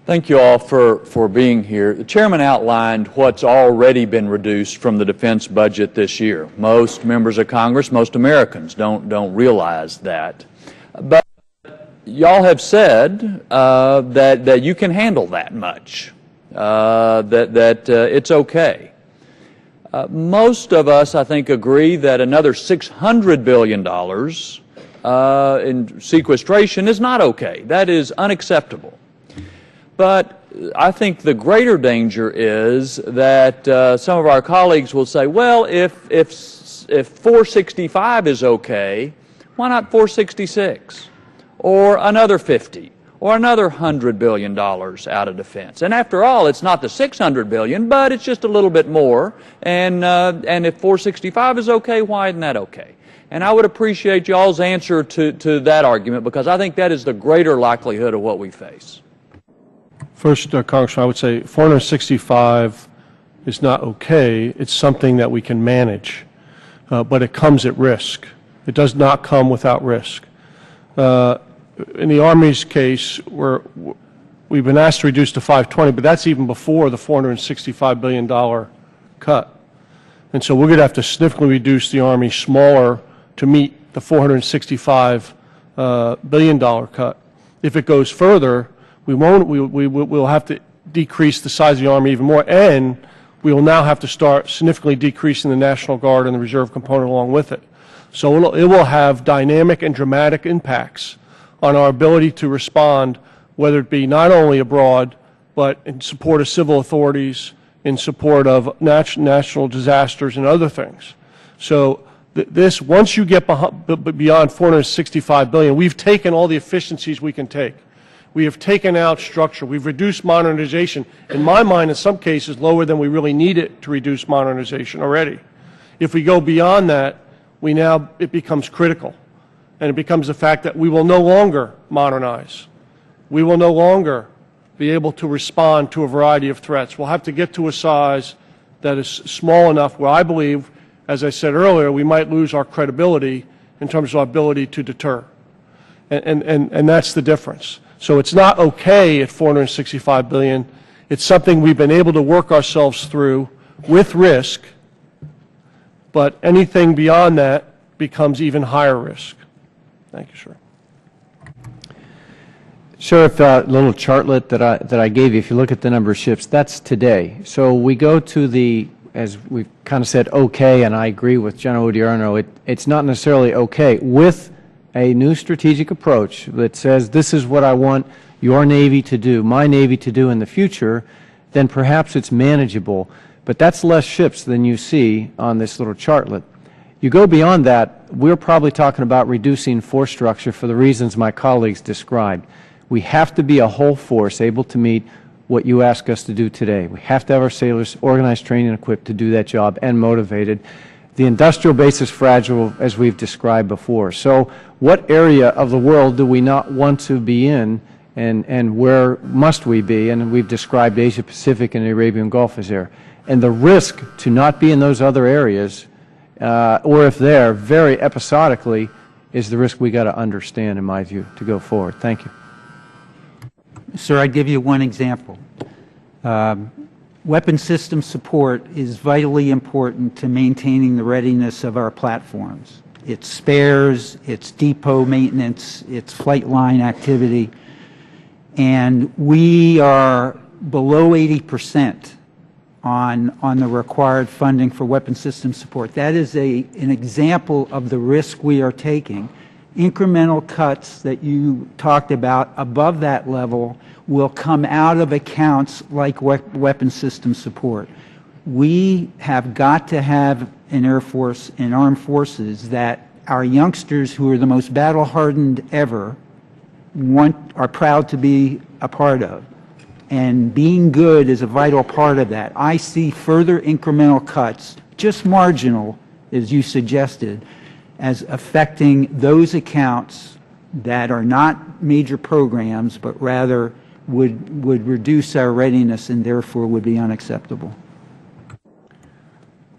Thank you all for being here. The Chairman outlined what's already been reduced from the defense budget this year. Most members of Congress, most Americans don't realize that. But y'all have said that you can handle that much, that it's okay. Most of us, I think, agree that another $600 billion in sequestration is not okay. That is unacceptable. But I think the greater danger is that some of our colleagues will say, well, if 465 is okay, why not 466? Or another 50? Or another $100 billion out of defense? And after all, it's not the $600 billion, but it's just a little bit more. And if 465 is okay, why isn't that okay? And I would appreciate y'all's answer to that argument, because I think that is the greater likelihood of what we face. First, Congressman, I would say 465 is not okay. It's something that we can manage, but it comes at risk. It does not come without risk. In the Army's case, we've been asked to reduce to 520, but that's even before the $465 billion cut. And so we're going to have to significantly reduce the Army smaller to meet the $465 billion cut. If it goes further, we'll have to decrease the size of the Army even more, and we will now have to start significantly decreasing the National Guard and the reserve component along with it. So it will have dynamic and dramatic impacts on our ability to respond, whether it be not only abroad, but in support of civil authorities, in support of national disasters and other things. So this, once you get beyond $465 billion, we've taken all the efficiencies we can take. We have taken out structure. We've reduced modernization. In my mind, in some cases, lower than we really need it to reduce modernization already. If we go beyond that, it becomes critical. And it becomes the fact that we will no longer modernize. We will no longer be able to respond to a variety of threats. We'll have to get to a size that is small enough where I believe, as I said earlier, we might lose our credibility in terms of our ability to deter. And that's the difference. So it's not okay at $465 billion. It's something we've been able to work ourselves through with risk, but anything beyond that becomes even higher risk. Thank you, sir. Sheriff, little chartlet that I gave you, if you look at the number of ships, that's today. So we go to the, as we've kind of said, okay, and I agree with General Odierno, it's not necessarily okay. With a new strategic approach that says this is what I want your Navy to do, my Navy to do in the future, then perhaps it's manageable. But that's less ships than you see on this little chartlet. You go beyond that, we're probably talking about reducing force structure for the reasons my colleagues described. We have to be a whole force able to meet what you ask us to do today. We have to have our sailors organized, trained, and equipped to do that job and motivated. The industrial base is fragile, as we've described before. So what area of the world do we not want to be in, and where must we be? And we've described Asia Pacific and the Arabian Gulf as there. And the risk to not be in those other areas, or if they're very episodically, is the risk we got to understand, in my view, to go forward. Thank you. Sir, I'd give you one example. Weapon system support is vitally important to maintaining the readiness of our platforms. It's spares, it's depot maintenance, it's flight line activity, and we are below 80% on the required funding for weapon system support. That is an example of the risk we are taking. Incremental cuts that you talked about above that level will come out of accounts like weapon system support. We have got to have an Air Force and armed forces that our youngsters, who are the most battle-hardened ever, are proud to be a part of. And being good is a vital part of that. I see further incremental cuts, just marginal, as you suggested, as affecting those accounts that are not major programs, but rather would reduce our readiness and therefore would be unacceptable.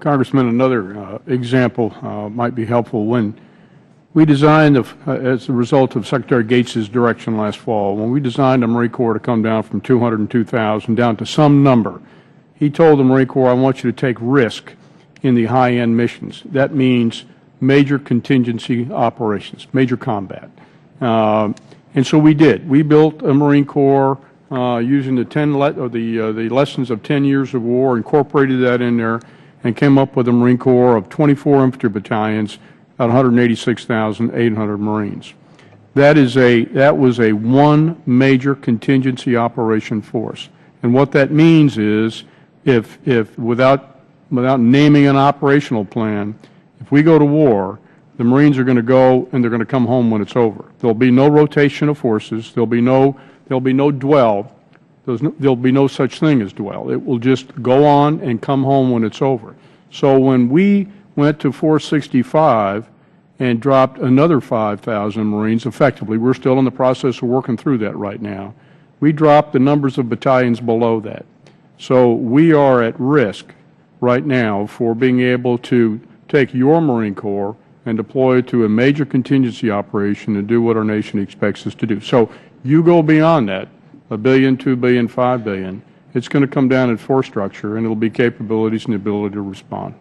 Congressman, another example might be helpful. When We designed, as a result of Secretary Gates' direction last fall, when we designed the Marine Corps to come down from 202,000 down to some number, he told the Marine Corps, I want you to take risk in the high-end missions. That means major contingency operations, major combat. And so we did. We built a Marine Corps using the lessons of 10 years of war, incorporated that in there, and came up with a Marine Corps of 24 infantry battalions, about 186,800 Marines. That was a one major contingency operation force. And what that means is, if without naming an operational plan, if we go to war, the Marines are going to go and they're going to come home when it's over. There'll be no rotation of forces. There'll be no dwell. There'll be no such thing as dwell. It will just go on and come home when it's over. So when we went to 465 and dropped another 5,000 Marines, effectively, we're still in the process of working through that right now, we dropped the numbers of battalions below that. So we are at risk right now for being able to take your Marine Corps and deploy it to a major contingency operation and do what our nation expects us to do. So you go beyond that, $1 billion, $2 billion, $5 billion, it's going to come down in force structure, and it will be capabilities and the ability to respond.